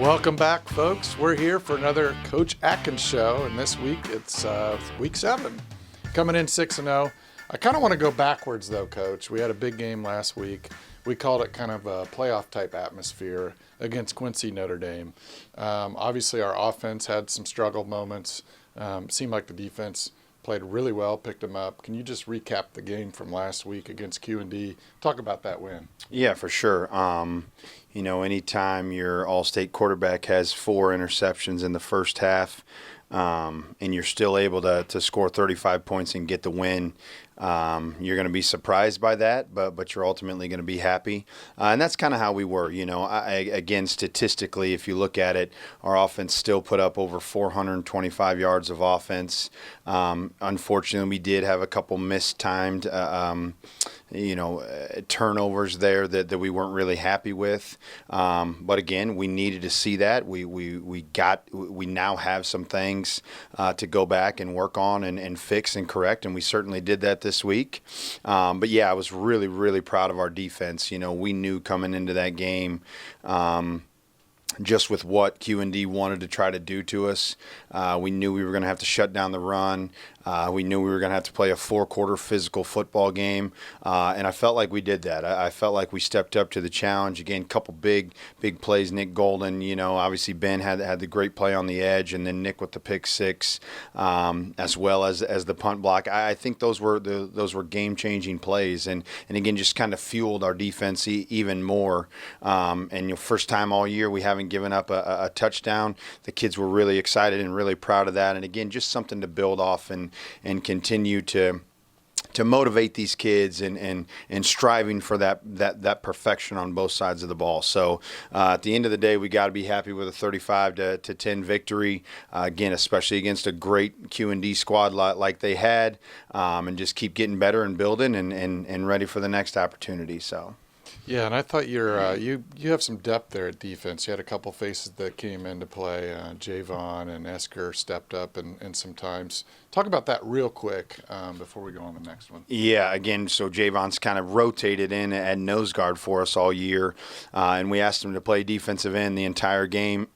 Welcome back, folks. We're here for another Coach Adkins show, and this week it's week 7. Coming in 6-0. I kind of want to go backwards, though, Coach. We had a big game last week. We called it kind of a playoff-type atmosphere against Quincy Notre Dame. Obviously, our offense had some struggle moments. Seemed like the defense played really well, picked them up. Can you just recap the game from last week against Q&D? Talk about that win. Yeah, for sure. Anytime your all-state quarterback has 4 interceptions in the first half, and you're still able to score 35 points and get the win, you're going to be surprised by that, but you're ultimately going to be happy. And that's kind of how we were. Again, statistically, if you look at it, our offense still put up over 425 yards of offense. Unfortunately, we did have a couple mistimed turnovers there that we weren't really happy with. But again, we needed to see that. We now have some things to go back and work on and fix and correct, and we certainly did that this week. But yeah, I was really, really proud of our defense. We knew coming into that game, just with what Q&D wanted to try to do to us. We knew we were going to have to shut down the run. We knew we were going to have to play a 4-quarter physical football game, and I felt like we did that. I felt like we stepped up to the challenge. Again, a couple big plays. Nick Golden, obviously Ben had the great play on the edge, and then Nick with the pick 6, as well as the punt block. I think those were game-changing plays, and again, just kind of fueled our defense even more. And first time all year we haven't given up a touchdown. The kids were really excited and really proud of that, and again, just something to build off and continue to motivate these kids and striving for that perfection on both sides of the ball. So at the end of the day, we got to be happy with a 35-10 victory. Again, especially against a great Q&D squad like they had, and just keep getting better and building and ready for the next opportunity. So. Yeah, and I thought you have some depth there at defense. You had a couple faces that came into play. Javon and Esker stepped up and sometimes. Talk about that real quick before we go on the next one. Yeah, again, so Javon's kind of rotated in at nose guard for us all year, and we asked him to play defensive end the entire game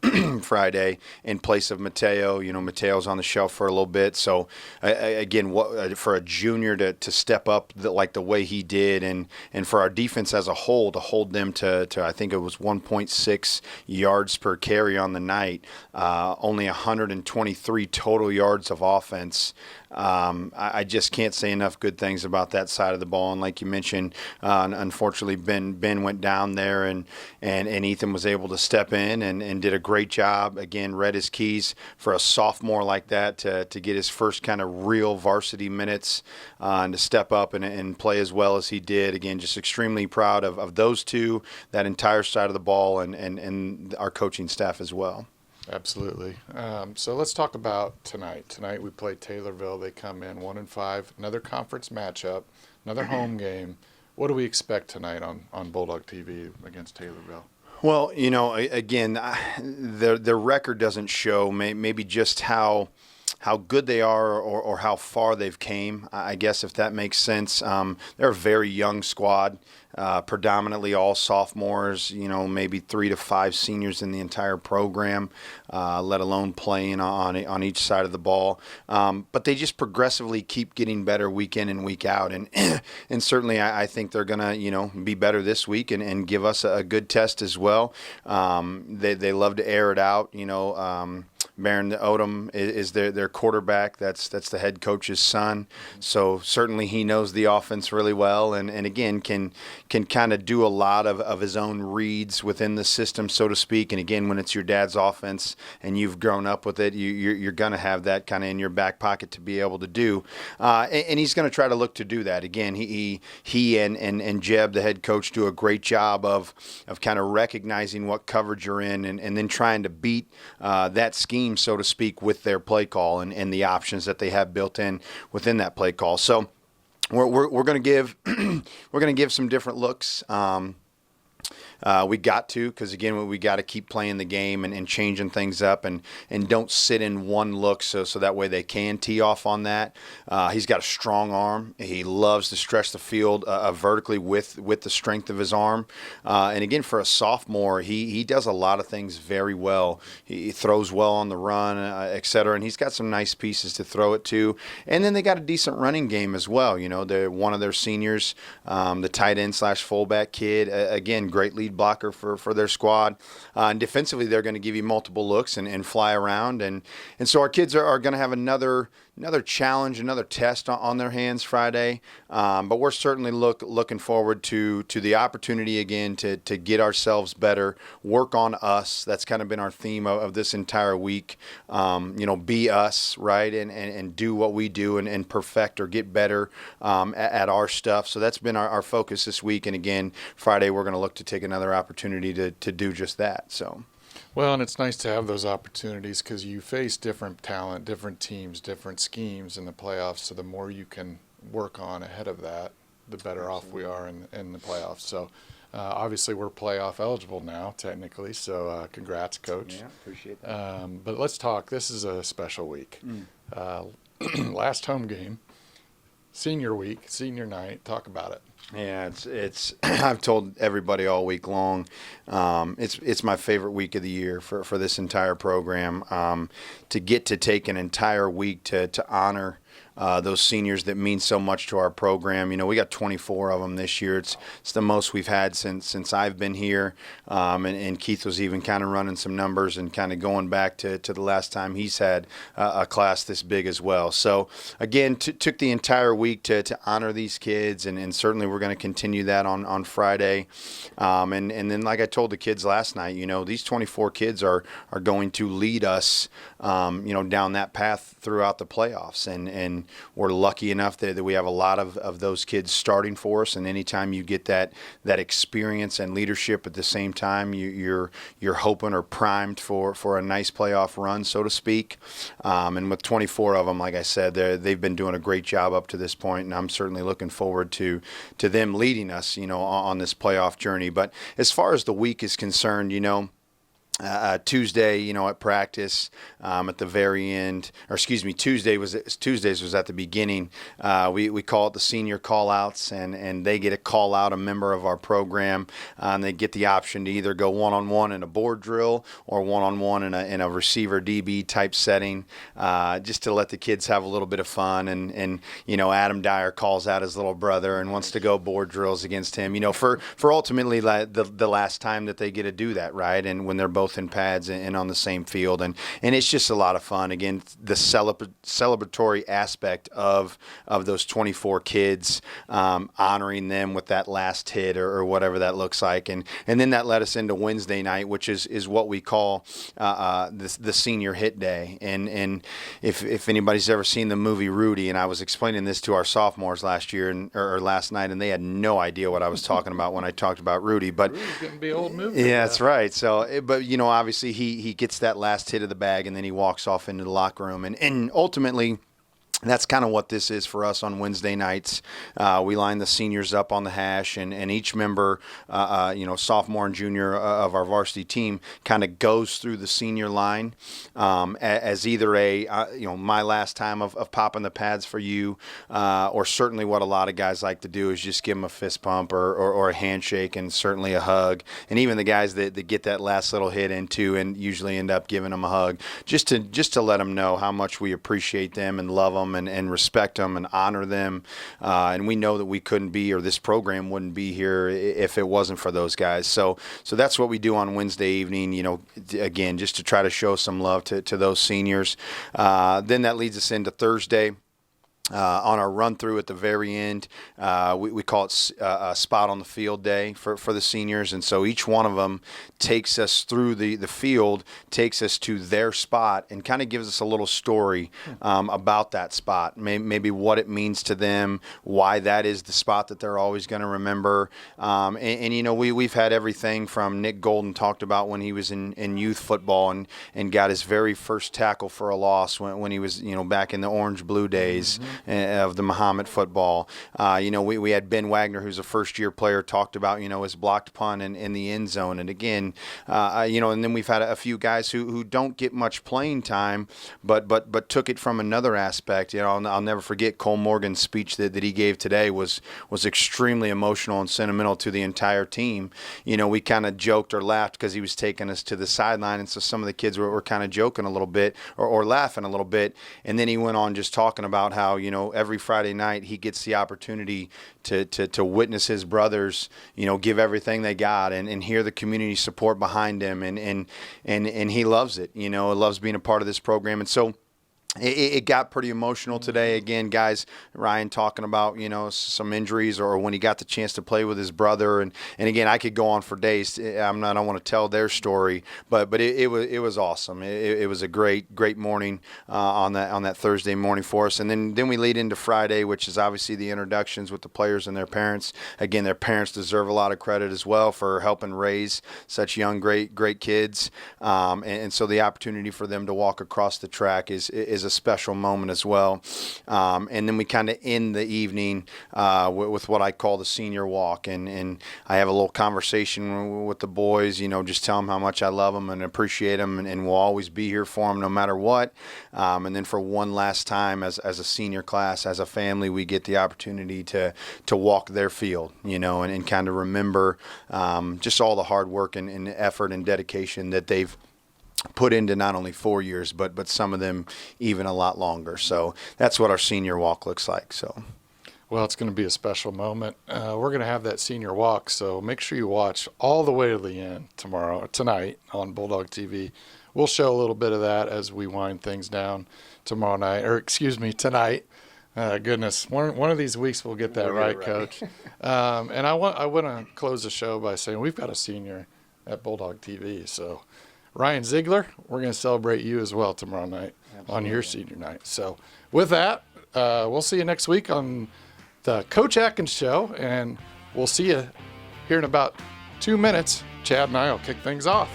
Friday in place of Mateo. Mateo's on the shelf for a little bit. So, again, for a junior to step up like the way he did, and for our defense as a whole to hold them to I think it was 1.6 yards per carry on the night, only 123 total yards of offense. I just can't say enough good things about that side of the ball. And like you mentioned, unfortunately, Ben went down there, and Ethan was able to step in and did a great job. Again, read his keys for a sophomore like that to get his first kind of real varsity minutes and to step up and play as well as he did. Again, just extremely proud of those two, that entire side of the ball, and our coaching staff as well. Absolutely. So let's talk about tonight. Tonight we play Taylorville. They come in 1-5, another conference matchup, another home game. What do we expect tonight on Bulldog TV against Taylorville? Well, again, their record doesn't show maybe just how good they are or how far they've came, I guess, if that makes sense. They're a very young squad. Predominantly all sophomores, maybe 3 to 5 seniors in the entire program, let alone playing on each side of the ball. But they just progressively keep getting better week in and week out. And and certainly I think they're going to, be better this week and give us a good test as well. They love to air it out, Baron Odom is their quarterback. That's the head coach's son. So certainly he knows the offense really well, and again can kind of do a lot of his own reads within the system, so to speak. And again, when it's your dad's offense and you've grown up with it, you're going to have that kind of in your back pocket to be able to do. And he's going to try to look to do that. Again, he and Jeb, the head coach, do a great job of kind of recognizing what coverage you're in and then trying to beat that scheme, so to speak, with their play call and the options that they have built in within that play call. So we're going to give some different looks. We got to, because again, we got to keep playing the game and changing things up and don't sit in one look so that way they can tee off on that. He's got a strong arm. He loves to stretch the field vertically with the strength of his arm. And again, for a sophomore, he does a lot of things very well. He throws well on the run, et cetera, and he's got some nice pieces to throw it to. And then they got a decent running game as well. You know, they're one of their seniors, the tight end / fullback kid, again, great lead blocker for their squad. And defensively, they're going to give you multiple looks and fly around. And so our kids are going to have another challenge, another test on their hands Friday. But we're certainly looking forward to the opportunity again to get ourselves better, work on us. That's kind of been our theme of this entire week. Be us, right, and do what we do and perfect or get better at our stuff. So that's been our focus this week. And again, Friday we're going to look to take another opportunity to do just that. So. Well, and it's nice to have those opportunities because you face different talent, different teams, different schemes in the playoffs. So the more you can work on ahead of that, the better off we are in the playoffs. So obviously we're playoff eligible now, technically. So congrats, Coach. Yeah, appreciate that. But let's talk. This is a special week. Last home game, senior week, senior night. Talk about it. Yeah, it's I've told everybody all week long, it's my favorite week of the year for this entire program. To get to take an entire week to honor those seniors that mean so much to our program. You know, we got 24 of them this year. It's the most we've had since I've been here. And Keith was even kind of running some numbers and kind of going back to the last time he's had a class this big as well. So again, took the entire week to honor these kids, and certainly we're going to continue that on Friday. And then, like I told the kids last night, you know, these 24 kids are going to lead us, down that path throughout the playoffs. And we're lucky enough that we have a lot of those kids starting for us. And anytime you get that experience and leadership at the same time, you're hoping or primed for a nice playoff run, so to speak. And with 24 of them, like I said, they've been doing a great job up to this point, and I'm certainly looking forward to them leading us, on this playoff journey. But as far as the week is concerned, Tuesday, at practice, at the very end, Tuesdays was at the beginning. We call it the senior call outs, and they get to call out a member of our program, and they get the option to either go one-on-one in a board drill or one-on-one in a receiver DB type setting, just to let the kids have a little bit of fun. And Adam Dyer calls out his little brother and wants to go board drills against him, for ultimately the last time that they get to do that, right? And when they're both in pads and on the same field, and it's just a lot of fun. Again, the celebratory aspect of those 24 kids, honoring them with that last hit or whatever that looks like, and then that led us into Wednesday night, which is what we call the senior hit day. And if anybody's ever seen the movie Rudy, and I was explaining this to our sophomores last night, and they had no idea what I was talking about when I talked about Rudy. But Rudy's going to be an old movie. Yeah, that's right. So, but obviously he gets that last hit of the bag, and then he walks off into the locker room, and ultimately that's kind of what this is for us on Wednesday nights. We line the seniors up on the hash, and each member, sophomore and junior of our varsity team kind of goes through the senior line as either my last time of popping the pads for you, or certainly what a lot of guys like to do is just give them a fist pump or a handshake, and certainly a hug. And even the guys that get that last little hit into and usually end up giving them a hug, just to let them know how much we appreciate them and love them. And respect them and honor them. And we know that we couldn't be, or this program wouldn't be here if it wasn't for those guys. So that's what we do on Wednesday evening, again, just to try to show some love to those seniors. Then that leads us into Thursday. On our run through at the very end, we call it a spot on the field day for the seniors. And so each one of them takes us through the field, takes us to their spot, and kind of gives us a little story about that spot, maybe what it means to them, why that is the spot that they're always going to remember. We've had everything from Nick Golden talked about when he was in youth football and got his very first tackle for a loss when he was, back in the Orange Blue days. of the Mahomet football. We had Ben Wagner, who's a first-year player, talked about, his blocked punt in the end zone. And again, and then we've had a few guys who don't get much playing time, but took it from another aspect. I'll never forget Cole Morgan's speech that he gave today was extremely emotional and sentimental to the entire team. We kind of joked or laughed because he was taking us to the sideline, and so some of the kids were kind of joking a little bit or laughing a little bit. And then he went on just talking about how, every Friday night he gets the opportunity to witness his brothers, give everything they got and hear the community support behind him. And he loves it, loves being a part of this program. And so it got pretty emotional today. Again, guys, Ryan talking about, some injuries or when he got the chance to play with his brother. And again, I could go on for days. I don't want to tell their story, but it was awesome. It was a great morning on that Thursday morning for us. And then we lead into Friday, which is obviously the introductions with the players and their parents. Again, their parents deserve a lot of credit as well for helping raise such young, great kids. And so the opportunity for them to walk across the track is a special moment as well. And then we kind of end the evening with what I call the senior walk. And I have a little conversation with the boys, just tell them how much I love them and appreciate them and will always be here for them no matter what. And then for one last time as a senior class, as a family, we get the opportunity to walk their field, and kind of remember just all the hard work and effort and dedication that they've put into not only 4 years, but some of them even a lot longer. So that's what our senior walk looks like. So, well, it's going to be a special moment. We're going to have that senior walk, so make sure you watch all the way to the end tonight on Bulldog TV. We'll show a little bit of that as we wind things down tonight. Goodness, one of these weeks we'll get that right, Coach. And I want to close the show by saying we've got a senior at Bulldog TV, so Ryan Ziegler, we're going to celebrate you as well tomorrow night. Absolutely. On your senior night. So with that, we'll see you next week on the Coach Adkins Show, and we'll see you here in about 2 minutes. Chad and I will kick things off.